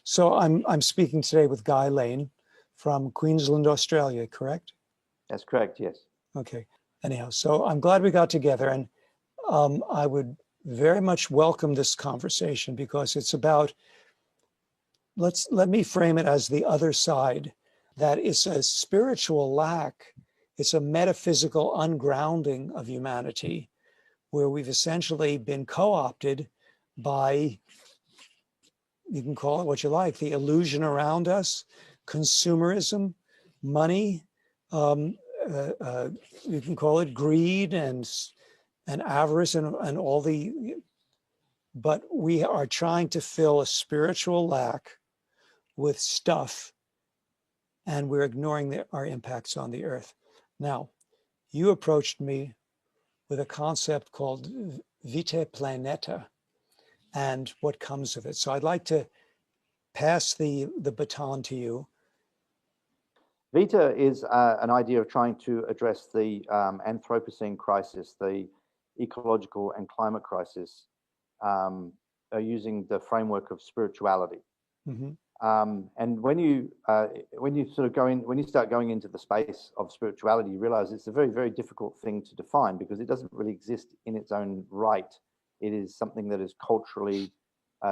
So I'm speaking today with Guy Lane from Queensland, Australia, correct? That's correct, yes. Okay. Anyhow, so I'm glad we got together, and I would very much welcome this conversation because it's about, let me frame it as the other side, that it's a spiritual lack, it's a metaphysical ungrounding of humanity, where we've essentially been co-opted by, you can call it what you like, the illusion around us, consumerism, money, you can call it greed and avarice and all the, but we are trying to fill a spiritual lack with stuff, and we're ignoring our impacts on the earth. Now, you approached me with a concept called Vitae Planeta and what comes of it. So I'd like to pass the baton to you. Vita is an idea of trying to address the Anthropocene crisis, the ecological and climate crisis, using the framework of spirituality. Mm-hmm. And when you sort of when you start going into the space of spirituality, you realize it's a very, very difficult thing to define because it doesn't really exist in its own right. It is something that is culturally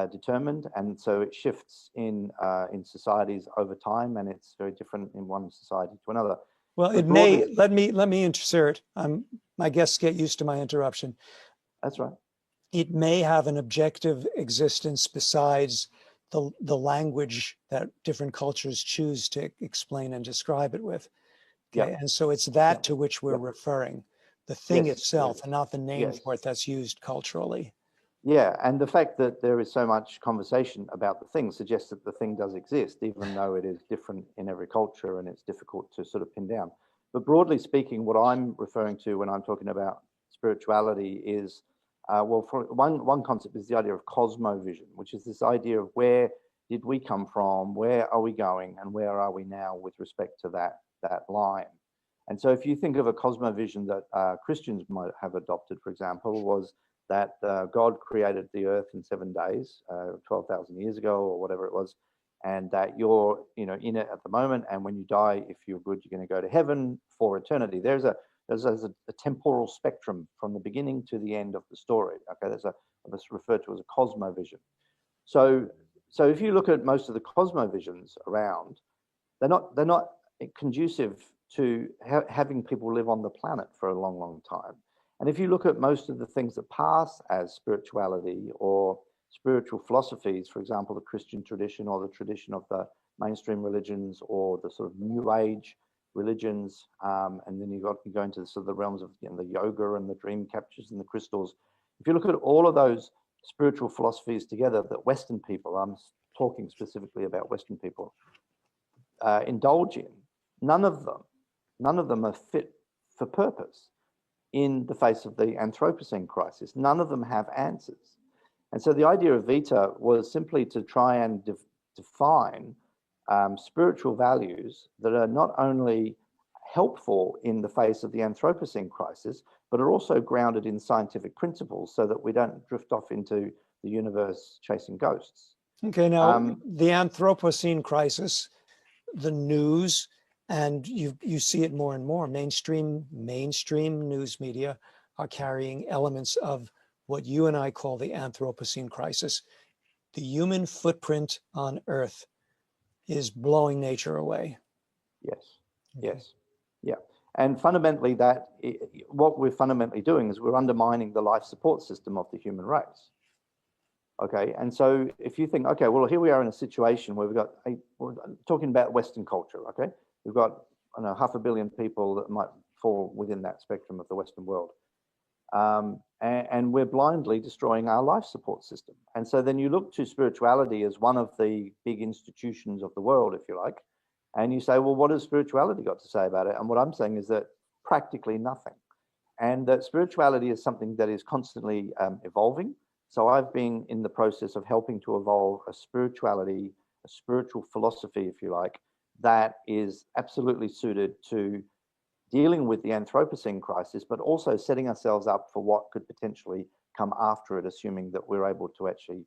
determined, and so it shifts in societies over time, and it's very different in one society to another. Well, it may, let me insert. My guests get used to my interruption. That's right. It may have an objective existence besides the language that different cultures choose to explain and describe it with. Okay, and so it's that to which we're referring, the thing itself, and not the name for it that's used culturally. Yeah, and the fact that there is so much conversation about the thing suggests that the thing does exist, even though it is different in every culture and it's difficult to sort of pin down. But broadly speaking, what I'm referring to when I'm talking about spirituality is, for one concept is the idea of cosmovision, which is this idea of where did we come from, where are we going, and where are we now with respect to that line. And so if you think of a cosmovision that Christians might have adopted, for example, was that God created the earth in 7 days, 12,000 years ago or whatever it was, and that you're in it at the moment, and when you die, if you're good, you're going to go to heaven for eternity. There's a temporal spectrum from the beginning to the end of the story. Okay, that's referred to as a cosmovision. So if you look at most of the cosmovisions around, they're not conducive to having people live on the planet for a long, long time. And if you look at most of the things that pass as spirituality or spiritual philosophies, for example, the Christian tradition or the tradition of the mainstream religions or the sort of New Age religions, and then you go into sort of the realms of the yoga and the dream captures and the crystals. If you look at all of those spiritual philosophies together that Western people, I'm talking specifically about Western people, indulge in, none of them are fit for purpose in the face of the Anthropocene crisis. None of them have answers. And so the idea of Vita was simply to try and define spiritual values that are not only helpful in the face of the Anthropocene crisis, but are also grounded in scientific principles so that we don't drift off into the universe chasing ghosts. Okay, now the Anthropocene crisis, the news, and you see it more and more. Mainstream news media are carrying elements of what you and I call the Anthropocene crisis. The human footprint on Earth is blowing nature away. Yes, yes, yeah. And fundamentally, what we're fundamentally doing is we're undermining the life support system of the human race. Okay, and so if you think, okay, well, here we are in a situation where we're talking about Western culture, okay? We've got, 500 million people that might fall within that spectrum of the Western world. And we're blindly destroying our life support system. And so then you look to spirituality as one of the big institutions of the world, if you like, and you say, well, what has spirituality got to say about it? And what I'm saying is that practically nothing. And that spirituality is something that is constantly evolving. So I've been in the process of helping to evolve a spirituality, a spiritual philosophy, if you like, that is absolutely suited to dealing with the Anthropocene crisis, but also setting ourselves up for what could potentially come after it, assuming that we're able to actually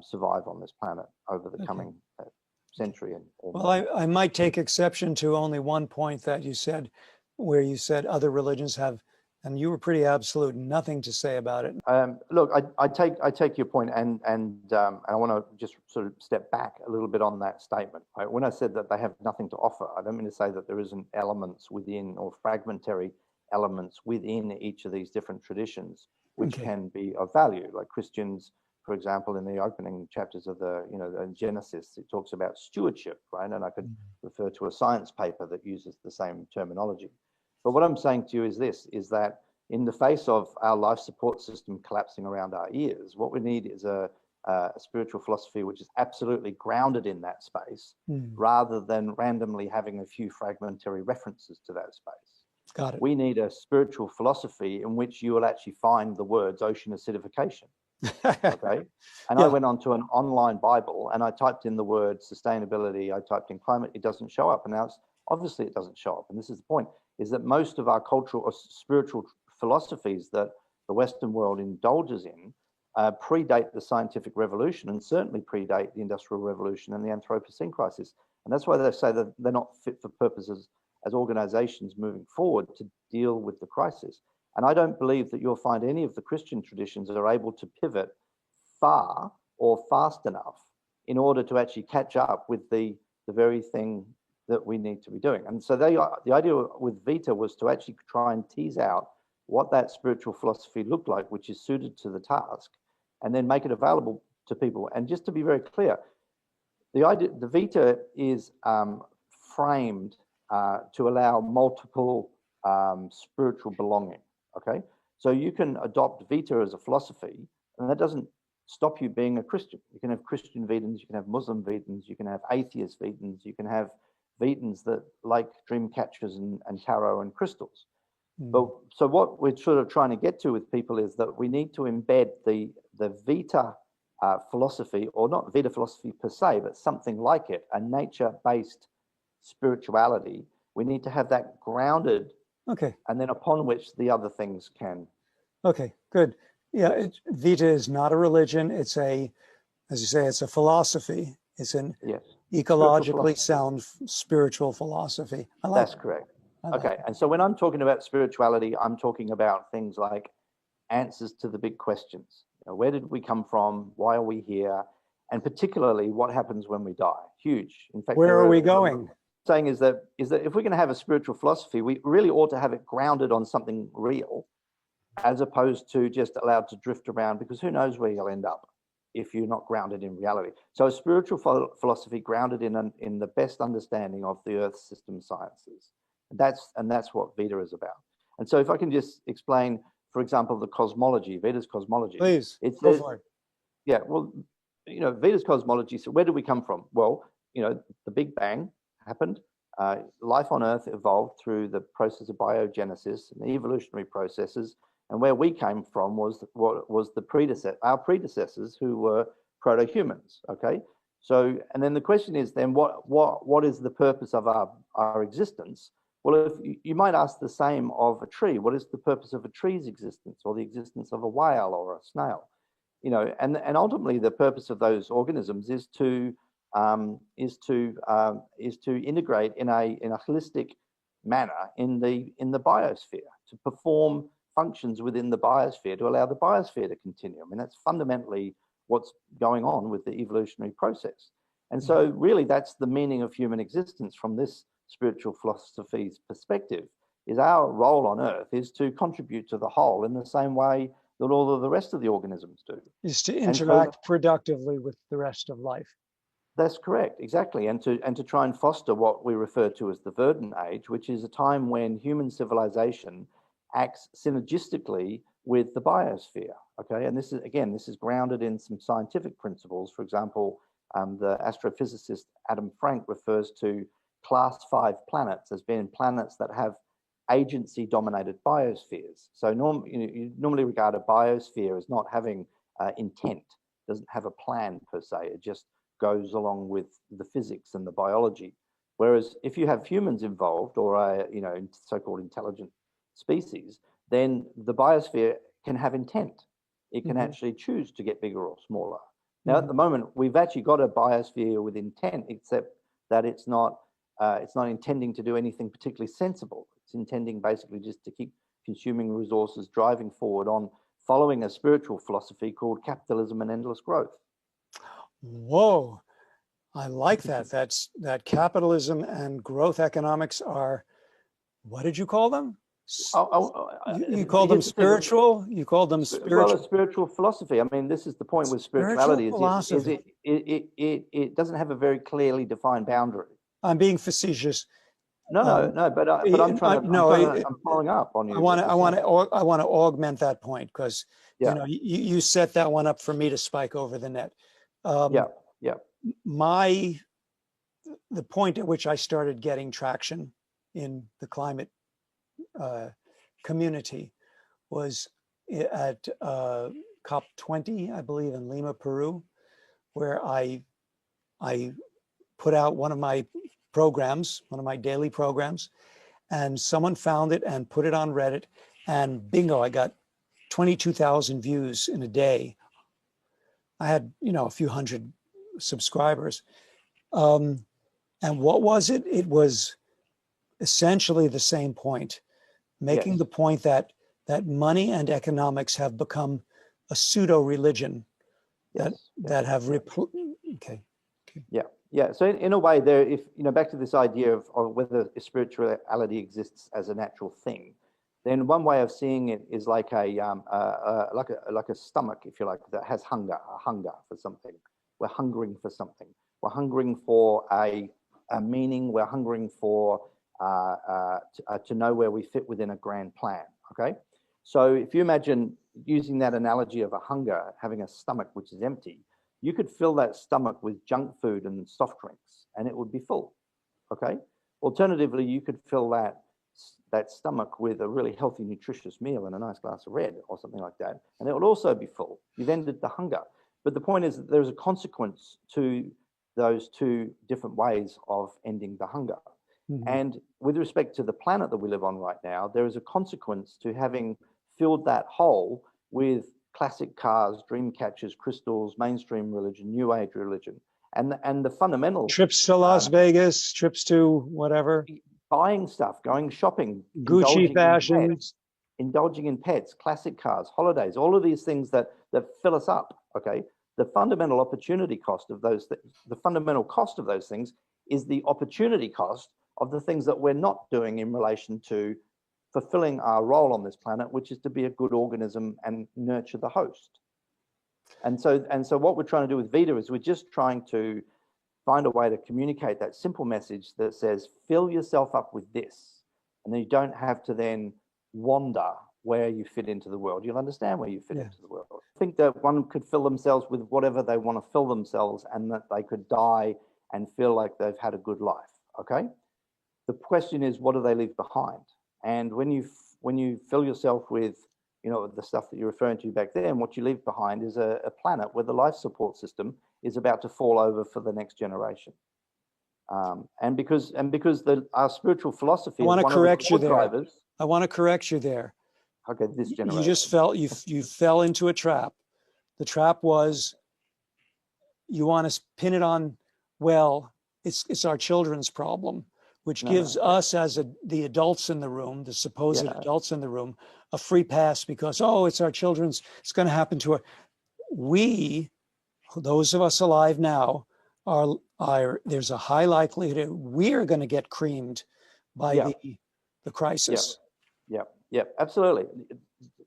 survive on this planet over the Okay. coming century or Well, more. I might take exception to only one point that you said, where you said other religions have, and you were pretty absolute, nothing to say about it. Look, I take your point, and I want to just sort of step back a little bit on that statement. Right? When I said that they have nothing to offer, I don't mean to say that there isn't elements within or fragmentary elements within each of these different traditions which Okay. can be of value. Like Christians, for example, in the opening chapters of the Genesis, it talks about stewardship, right? And I could refer to a science paper that uses the same terminology. But what I'm saying to you is this: is that in the face of our life support system collapsing around our ears, what we need is a spiritual philosophy which is absolutely grounded in that space, rather than randomly having a few fragmentary references to that space. Got it. We need a spiritual philosophy in which you will actually find the words ocean acidification. Okay. And Yeah. I went onto an online Bible and I typed in the word sustainability, I typed in climate, it doesn't show up. And now obviously it doesn't show up. And this is the point, is that most of our cultural or spiritual philosophies that the Western world indulges in predate the scientific revolution, and certainly predate the Industrial Revolution and the Anthropocene crisis. And that's why they say that they're not fit for purposes as organizations moving forward to deal with the crisis. And I don't believe that you'll find any of the Christian traditions that are able to pivot far or fast enough in order to actually catch up with the very thing that we need to be doing. And so the idea with Vita was to actually try and tease out what that spiritual philosophy looked like, which is suited to the task, and then make it available to people. And just to be very clear, the Vita is framed to allow multiple spiritual belonging. Okay, so you can adopt Vita as a philosophy, and that doesn't stop you being a Christian. You can have Christian Vitans, you can have Muslim Vitans, you can have atheist Vitans, you can have Vitans that like dream catchers and tarot and crystals. But so what we're sort of trying to get to with people is that we need to embed the Vita philosophy, or not Vita philosophy per se, but something like it, a nature-based spirituality. We need to have that grounded, Okay. and then upon which the other things can. Okay, good. Yeah, Vita is not a religion. It's a, as you say, it's a philosophy. It's an ecologically sound spiritual philosophy. I like That's correct. like okay, and so when I'm talking about spirituality, I'm talking about things like answers to the big questions. Where did we come from? Why are we here? And particularly, what happens when we die? Huge. In fact, where are we going? Saying is that if we're going to have a spiritual philosophy, we really ought to have it grounded on something real, as opposed to just allowed to drift around, because who knows where you'll end up if you're not grounded in reality. So a spiritual philosophy grounded in the best understanding of the Earth system sciences. And that's what Vita is about. And so if I can just explain, for example, the cosmology, Vita's cosmology. Please, it go says, for it. Yeah, well, Vita's cosmology, so where did we come from? Well, the Big Bang happened. Life on Earth evolved through the process of biogenesis and the evolutionary processes. And where we came from was our predecessors, who were proto-humans. Okay, so and then the question is then what is the purpose of our existence? Well, if you might ask the same of a tree. What is the purpose of a tree's existence, or the existence of a whale or a snail? And ultimately the purpose of those organisms is to integrate in a holistic manner in the biosphere, to perform functions within the biosphere, to allow the biosphere to continue. I mean, that's fundamentally what's going on with the evolutionary process. And so really that's the meaning of human existence from this spiritual philosophy's perspective, is our role on Earth is to contribute to the whole in the same way that all of the rest of the organisms do. Is to interact productively with the rest of life. That's correct, exactly. And to try and foster what we refer to as the Verdant Age, which is a time when human civilization acts synergistically with the biosphere. Okay, and this is grounded in some scientific principles. For example, the astrophysicist Adam Frank refers to class 5 planets as being planets that have agency-dominated biospheres. So you normally regard a biosphere as not having intent, doesn't have a plan per se. It just goes along with the physics and the biology. Whereas if you have humans involved, or a so-called intelligent species, then the biosphere can have intent. It can actually choose to get bigger or smaller. Now, at the moment, we've actually got a biosphere with intent, except that it's not intending to do anything particularly sensible. It's intending basically just to keep consuming resources, driving forward on following a spiritual philosophy called capitalism and endless growth. Whoa, I like that. That capitalism and growth economics are, what did you call them? You call them spiritual? You call them spiritual? Well, a spiritual philosophy. I mean, this is the point with spirituality. Is it doesn't have a very clearly defined boundary. I'm being facetious. No, but I'm following up on you. I want to augment that point, because you know, you set that one up for me to spike over the net. The point at which I started getting traction in the climate community was at COP20, I believe, in Lima, Peru, where I put out one of my programs, one of my daily programs, and someone found it and put it on Reddit, and bingo, I got 22,000 views in a day. I had, you know, a few hundred subscribers. And what was it? It was essentially the same point, making the point that money and economics have become a pseudo religion that have So in a way, there, if you know, back to this idea of whether spirituality exists as a natural thing, then one way of seeing it is like a stomach, if you like, that has hunger for something. We're hungering for something. We're hungering for a meaning. We're hungering for to know where we fit within a grand plan. Okay, so if you imagine using that analogy of a hunger, having a stomach which is empty, you could fill that stomach with junk food and soft drinks, and it would be full. Okay. Alternatively, you could fill that stomach with a really healthy, nutritious meal and a nice glass of red or something like that, and it would also be full. You've ended the hunger. But the point is that there's a consequence to those two different ways of ending the hunger. And with respect to the planet that we live on right now, there is a consequence to having filled that hole with classic cars, dream catchers, crystals, mainstream religion, new age religion, and the fundamental trips to Las Vegas, trips to whatever, buying stuff, going shopping, Gucci fashions, indulging in pets, classic cars, holidays, all of these things that fill us up. Okay, the fundamental opportunity cost of those the fundamental cost of those things is the opportunity cost of the things that we're not doing in relation to fulfilling our role on this planet, which is to be a good organism and nurture the host. And so what we're trying to do with Vita is we're just trying to find a way to communicate that simple message that says, fill yourself up with this, and then you don't have to then wander where you fit into the world. You'll understand where you fit into the world. I think that one could fill themselves with whatever they want to fill themselves, and that they could die and feel like they've had a good life. Okay. The question is, what do they leave behind? And when you fill yourself with, you know, the stuff that you're referring to back there, and what you leave behind is a planet where the life support system is about to fall over for the next generation. And because our spiritual philosophy, I want to correct you there. I want to correct you there. Okay, this generation. You just you fell into a trap. The trap was, you want to pin it on, well, it's our children's problem, which gives us as the adults in the room, the supposed adults in the room, a free pass because, oh, it's our children's, it's going to happen to us. We, those of us alive now, there's a high likelihood we're going to get creamed by the crisis. Yeah, absolutely.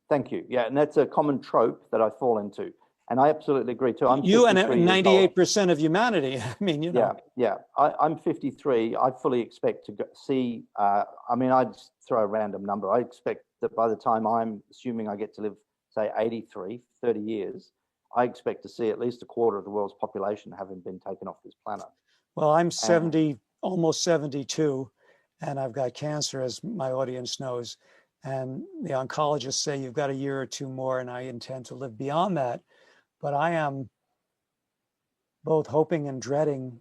Thank you. Yeah, and that's a common trope that I fall into. And I absolutely agree too. You and 98% of humanity. I mean, you know. Yeah. I'm 53. I fully expect to see, I mean, I'd throw a random number. I expect that by the time I'm assuming I get to live, say, 83, 30 years, I expect to see at least a quarter of the world's population having been taken off this planet. Well, I'm 70, almost 72, and I've got cancer, as my audience knows. And the oncologists say you've got a year or two more, and I intend to live beyond that. But I am both hoping and dreading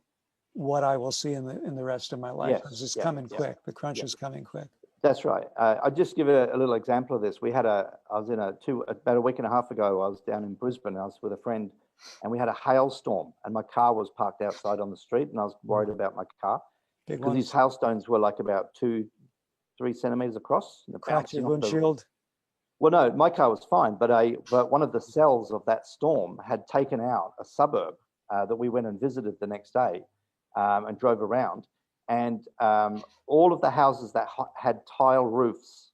what I will see in the rest of my life, because it's coming quick. The crunch is coming quick. That's right. I'll just give a little example of this. I was about a week and a half ago, I was down in Brisbane. I was with a friend and we had a hailstorm, and my car was parked outside on the street, and I was worried about my car Big because these ones. hailstones were like about 2-3 centimeters across, and Cracked your bouncing off the. windshield. Well, no, my car was fine, but one of the cells of that storm had taken out a suburb that we went and visited the next day, and drove around, and all of the houses that had tile roofs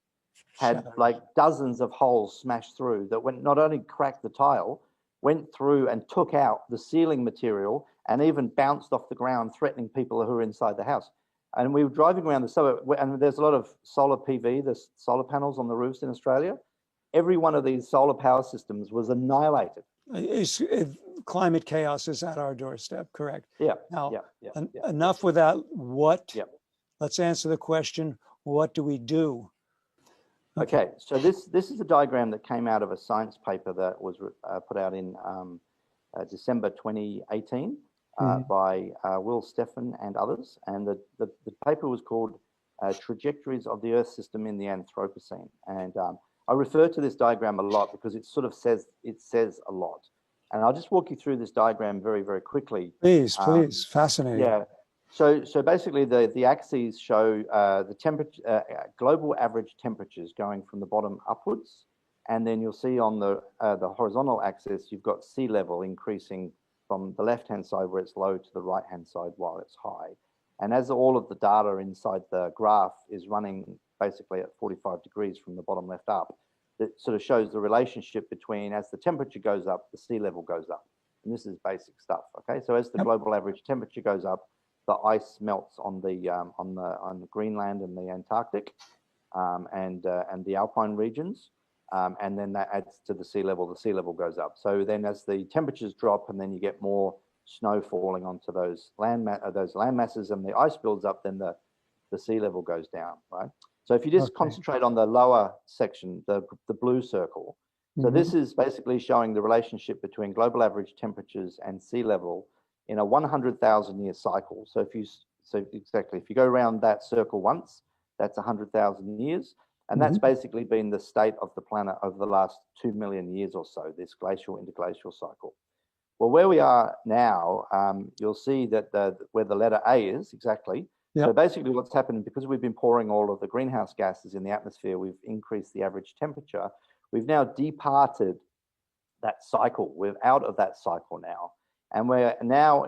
had Shattered. like dozens of holes smashed through that went not only cracked the tile, went through and took out the ceiling material and even bounced off the ground, threatening people who were inside the house. And we were driving around the suburb, and there's a lot of solar PV, there's solar panels on the roofs in Australia. Every one of these solar power systems was annihilated. Climate chaos is at our doorstep, correct? Yeah. Now, Yeah. enough with that. What? Yeah. Let's answer the question, what do we do? Okay, so this is a diagram that came out of a science paper that was put out in December 2018 by Will Steffen and others. And the paper was called Trajectories of the Earth System in the Anthropocene. And I refer to this diagram a lot because it sort of says a lot. And I'll just walk you through this diagram very, very quickly. Please, fascinating. Yeah. So basically, the axes show the temperature, global average temperatures going from the bottom upwards, and then you'll see on the horizontal axis you've got sea level increasing from the left-hand side where it's low to the right-hand side while it's high. And as all of the data inside the graph is running basically at 45 degrees from the bottom left up, it sort of shows the relationship between as the temperature goes up, the sea level goes up. And this is basic stuff. Okay, so as the global average temperature goes up, the ice melts on the Greenland and the Antarctic, and the alpine regions, and then that adds to the sea level. The sea level goes up. So then, as the temperatures drop, and then you get more snow falling onto those land masses, and the ice builds up, then the sea level goes down, right? So if you just concentrate on the lower section, the blue circle. So this is basically showing the relationship between global average temperatures and sea level in a 100,000 year cycle. So if you go around that circle once, that's 100,000 years. And that's basically been the state of the planet over the last 2 million years or so, this glacial interglacial cycle. Well, where we are now, you'll see that where the letter A is exactly. Yep. So basically what's happened, because we've been pouring all of the greenhouse gases in the atmosphere, we've increased the average temperature. We've now departed that cycle. We're out of that cycle now. And we're now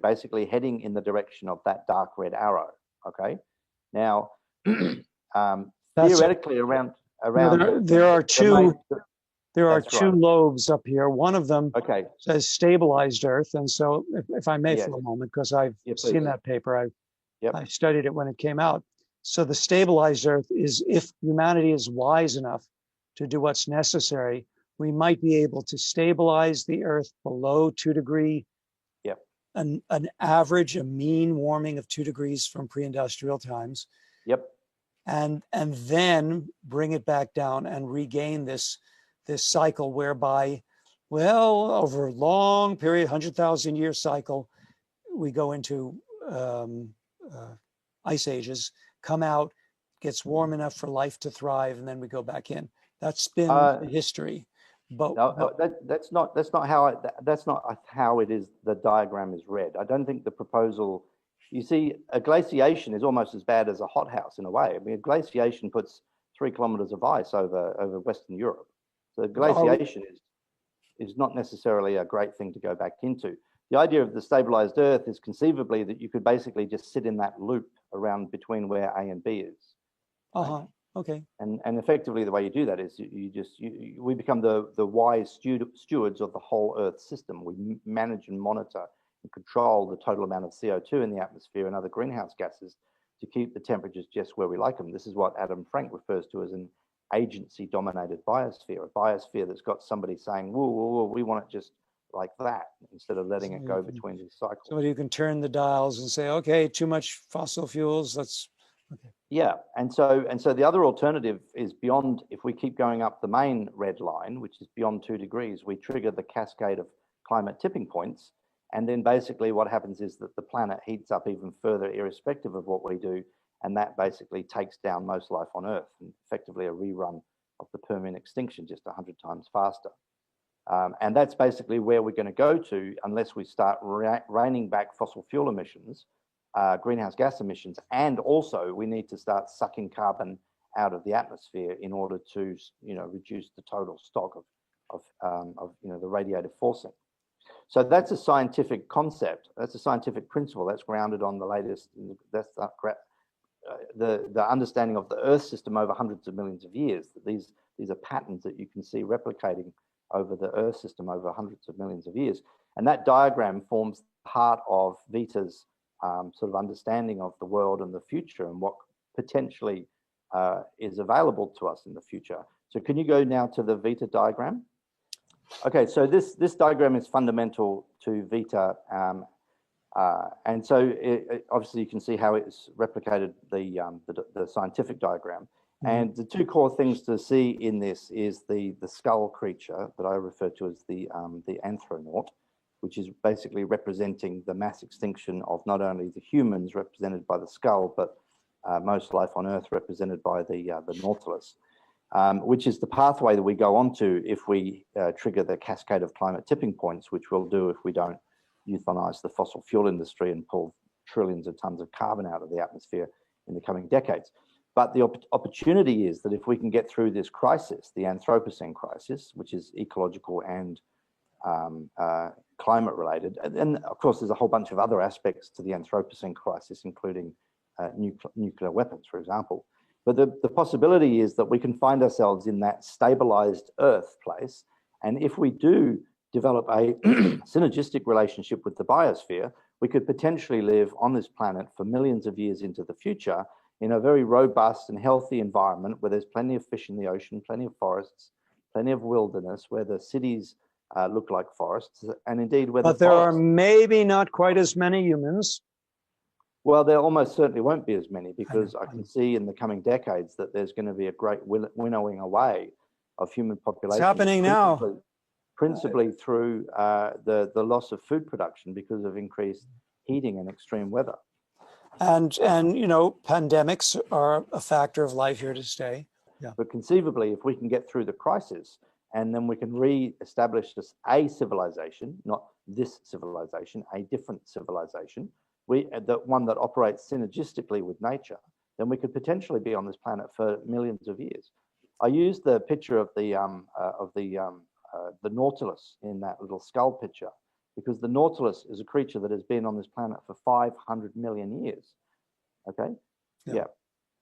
basically heading in the direction of that dark red arrow. Okay. Now, theoretically, around there are two lobes up here. One of them says stabilized Earth, and so if I may, for a moment, because I've seen that paper, I studied it when it came out. So the stabilized Earth is if humanity is wise enough to do what's necessary, we might be able to stabilize the Earth below 2 degrees. An average, a mean warming of 2 degrees from pre-industrial times. And then bring it back down and regain this cycle whereby, well, over a long period, 100,000 year cycle, we go into ice ages, come out, gets warm enough for life to thrive, and then we go back in. That's been the history. But no, that's not how it is. The diagram is read. I don't think the proposal. You see, a glaciation is almost as bad as a hothouse in a way. I mean, a glaciation puts 3 kilometers of ice over Western Europe. So glaciation is not necessarily a great thing to go back into. The idea of the stabilized Earth is conceivably that you could basically just sit in that loop around between where A and B is. Right? Okay. And effectively, the way you do that is we become the wise stewards of the whole Earth system. We manage and monitor and control the total amount of CO2 in the atmosphere and other greenhouse gases to keep the temperatures just where we like them. This is what Adam Frank refers to as an agency-dominated biosphere, a biosphere that's got somebody saying, whoa, whoa, whoa, we want it just like that, instead of letting it go between these cycles. So you can turn the dials and say, okay, too much fossil fuels, let's... Okay. Yeah, and so the other alternative is beyond. If we keep going up the main red line, which is beyond 2 degrees, we trigger the cascade of climate tipping points, and then basically what happens is that the planet heats up even further, irrespective of what we do, and that basically takes down most life on Earth, and effectively a rerun of the Permian extinction, just 100 times faster. And that's basically where we're going to go to unless we start reining back fossil fuel emissions, greenhouse gas emissions, and also we need to start sucking carbon out of the atmosphere in order to, reduce the total stock of the radiative forcing. So that's a scientific concept. That's a scientific principle that's grounded on the latest. That's the understanding of the Earth system over hundreds of millions of years. That these are patterns that you can see replicating over the Earth system over hundreds of millions of years. And that diagram forms the heart of Vita's sort of understanding of the world and the future and what potentially is available to us in the future. So can you go now to the Vita diagram? Okay, so this diagram is fundamental to Vita. And so obviously you can see how it's replicated the scientific diagram. And the two core things to see in this is the skull creature that I refer to as the anthronaut, which is basically representing the mass extinction of not only the humans represented by the skull, but most life on Earth represented by the Nautilus, which is the pathway that we go onto if we trigger the cascade of climate tipping points, which we'll do if we don't euthanize the fossil fuel industry and pull trillions of tons of carbon out of the atmosphere in the coming decades. But the opportunity is that if we can get through this crisis, the Anthropocene crisis, which is ecological and climate related, and of course there's a whole bunch of other aspects to the Anthropocene crisis, including nuclear weapons, for example. But the possibility is that we can find ourselves in that stabilized Earth place. And if we do develop a synergistic relationship with the biosphere, we could potentially live on this planet for millions of years into the future in a very robust and healthy environment where there's plenty of fish in the ocean, plenty of forests, plenty of wilderness, where the cities look like forests, and indeed where but there are maybe not quite as many humans. Well, there almost certainly won't be as many, because I can see in the coming decades that there's going to be a great winnowing away of human population. It's happening now. Principally through the loss of food production because of increased heating and extreme weather. And pandemics are a factor of life here to stay. Yeah. But conceivably, if we can get through the crisis and then we can re-establish a civilization, not this civilization, a different civilization, the one that operates synergistically with nature, then we could potentially be on this planet for millions of years. I used the picture of the Nautilus in that little skull picture, because the Nautilus is a creature that has been on this planet for 500 million years. Okay. Yeah.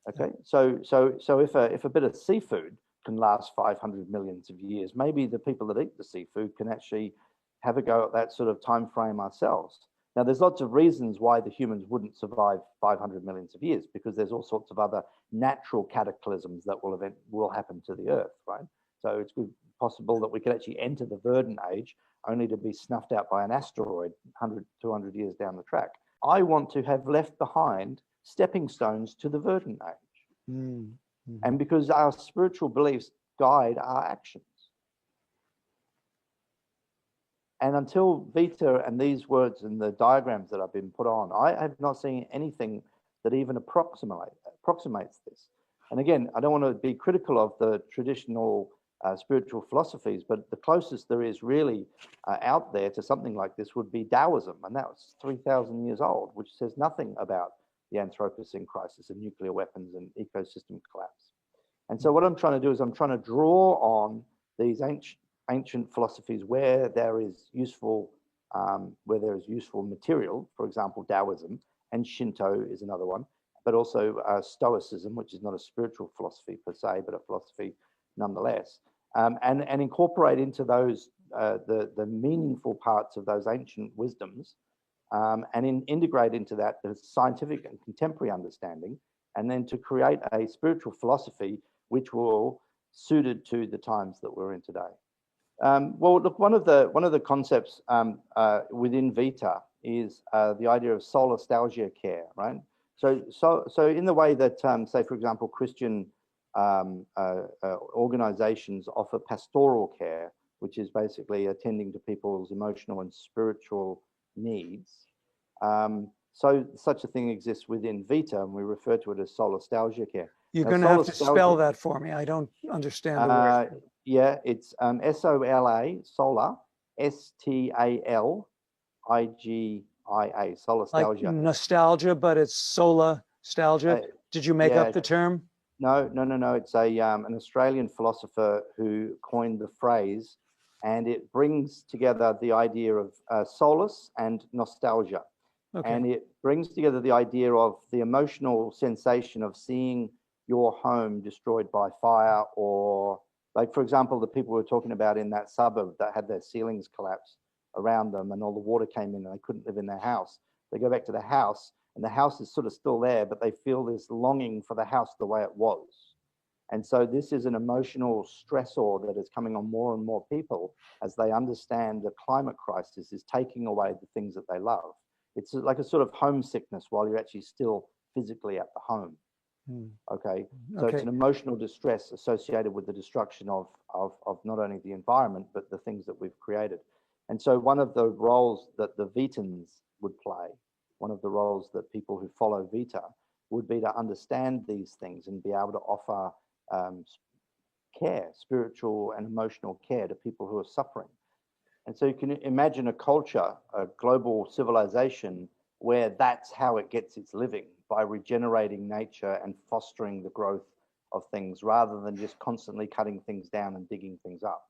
Okay. So if a bit of seafood can last 500 millions of years, maybe the people that eat the seafood can actually have a go at that sort of time frame ourselves. Now, there's lots of reasons why the humans wouldn't survive 500 millions of years, because there's all sorts of other natural cataclysms that will happen to the Earth, right? So it's possible that we could actually enter the Verdant age only to be snuffed out by an asteroid 100, 200 years down the track. I want to have left behind stepping stones to the Verdant age. Mm-hmm. And because our spiritual beliefs guide our actions. And until Vita and these words and the diagrams that have been put on, I have not seen anything that even approximates this. And again, I don't want to be critical of the traditional spiritual philosophies, but the closest there is really out there to something like this would be Taoism, and that was 3,000 years old, which says nothing about the Anthropocene crisis and nuclear weapons and ecosystem collapse. And so what I'm trying to do is I'm trying to draw on these ancient philosophies where there is useful material. For example, Taoism, and Shinto is another one, but also Stoicism, which is not a spiritual philosophy per se, but a philosophy nonetheless, and incorporate into those the meaningful parts of those ancient wisdoms, and integrate into that the scientific and contemporary understanding, and then to create a spiritual philosophy which will suited to the times that we're in today. Well, look, one of the concepts within Vita is the idea of solastalgia care, right? So in the way that, say, for example, Christian organizations offer pastoral care, which is basically attending to people's emotional and spiritual needs. So such a thing exists within Vita, and we refer to it as solastalgia care. You're Now, going to have to spell solastalgia, that for me. I don't understand the word. yeah, it's SOLA, solar, STALIGIA, Like solastalgia. nostalgia, but it's sola-stalgia. Uh, Did you make yeah, up the term? no, no, no, no. It's an Australian philosopher who coined the phrase, and it brings together the idea of solace and nostalgia. Okay. And it brings together the idea of the emotional sensation of seeing your home destroyed by fire, or like, for example, the people we were talking about in that suburb that had their ceilings collapse around them and all the water came in and they couldn't live in their house. They go back to the house and the house is sort of still there, but they feel this longing for the house the way it was. And so this is an emotional stressor that is coming on more and more people as they understand the climate crisis is taking away the things that they love. It's like a sort of homesickness while you're actually still physically at the home. Hmm. Okay. So it's Okay. an emotional distress associated with the destruction of not only the environment, but the things that we've created. And so one of the roles that the Vitans would play, one of the roles that people who follow Vita would be to understand these things and be able to offer care, spiritual and emotional care to people who are suffering. And so you can imagine a culture, a global civilization, where that's how it gets its living, by regenerating nature and fostering the growth of things rather than just constantly cutting things down and digging things up.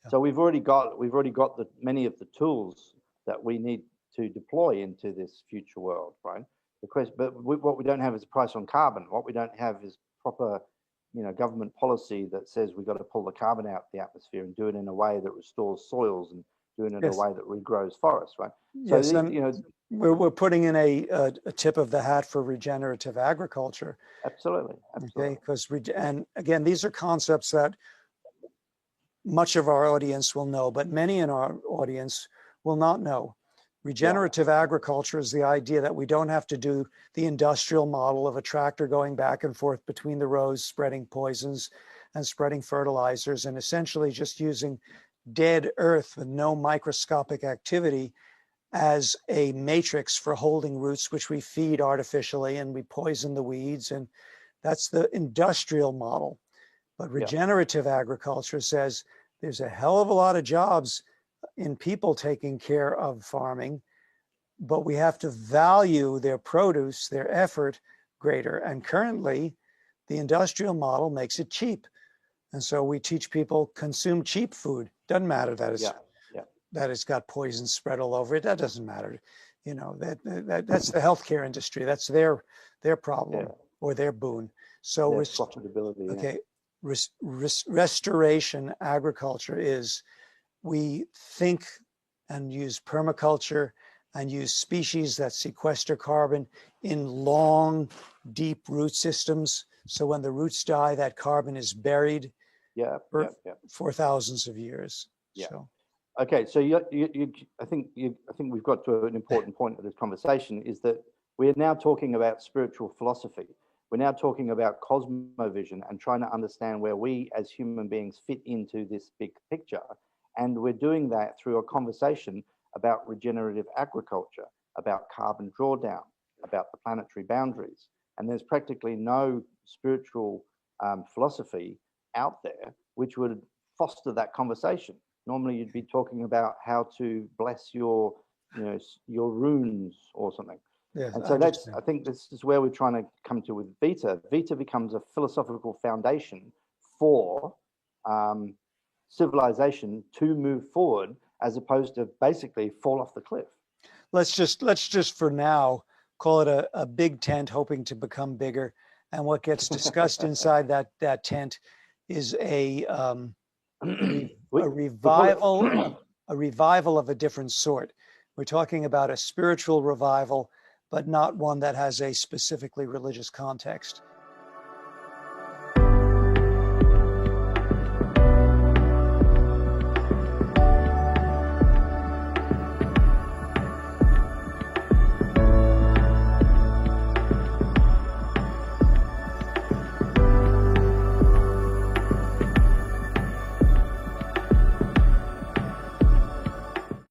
Yeah. So we've already got many of the tools that we need to deploy into this future world, right? The question, but what we don't have is a price on carbon. What we don't have is proper, government policy that says we've got to pull the carbon out of the atmosphere and do it in a way that restores soils and doing it in a Yes. way that regrows forests, right? So Yes. And we're putting in a tip of the hat for regenerative agriculture. absolutely, Okay. absolutely, Because and again, these are concepts that much of our audience will know, but many in our audience will not know. Regenerative agriculture is the idea that we don't have to do the industrial model of a tractor going back and forth between the rows, spreading poisons and spreading fertilizers, and essentially just using dead earth with no microscopic activity as a matrix for holding roots, which we feed artificially and we poison the weeds. And that's the industrial model. But regenerative agriculture says there's a hell of a lot of jobs in people taking care of farming, but we have to value their produce, their effort greater. And currently, the industrial model makes it cheap. And so we teach people consume cheap food. Doesn't matter that it's got poison spread all over it. That doesn't matter. That's the healthcare industry. That's their problem or their boon. So profitability. Okay, restoration agriculture is we think and use permaculture and use species that sequester carbon in long, deep root systems. So when the roots die, that carbon is buried for thousands of years. Yeah. So. Okay, so I think we've got to an important point of this conversation is that we're now talking about spiritual philosophy. We're now talking about cosmovision and trying to understand where we as human beings fit into this big picture. And we're doing that through a conversation about regenerative agriculture, about carbon drawdown, about the planetary boundaries. And there's practically no spiritual philosophy out there which would foster that conversation. Normally you'd be talking about how to bless your runes or something. Yes, and so I think this is where we're trying to come to with Vita. Vita becomes a philosophical foundation for civilization to move forward, as opposed to basically fall off the cliff. Let's just for now call it a big tent hoping to become bigger. And what gets discussed inside that tent is a revival of a different sort. We're talking about a spiritual revival, but not one that has a specifically religious context.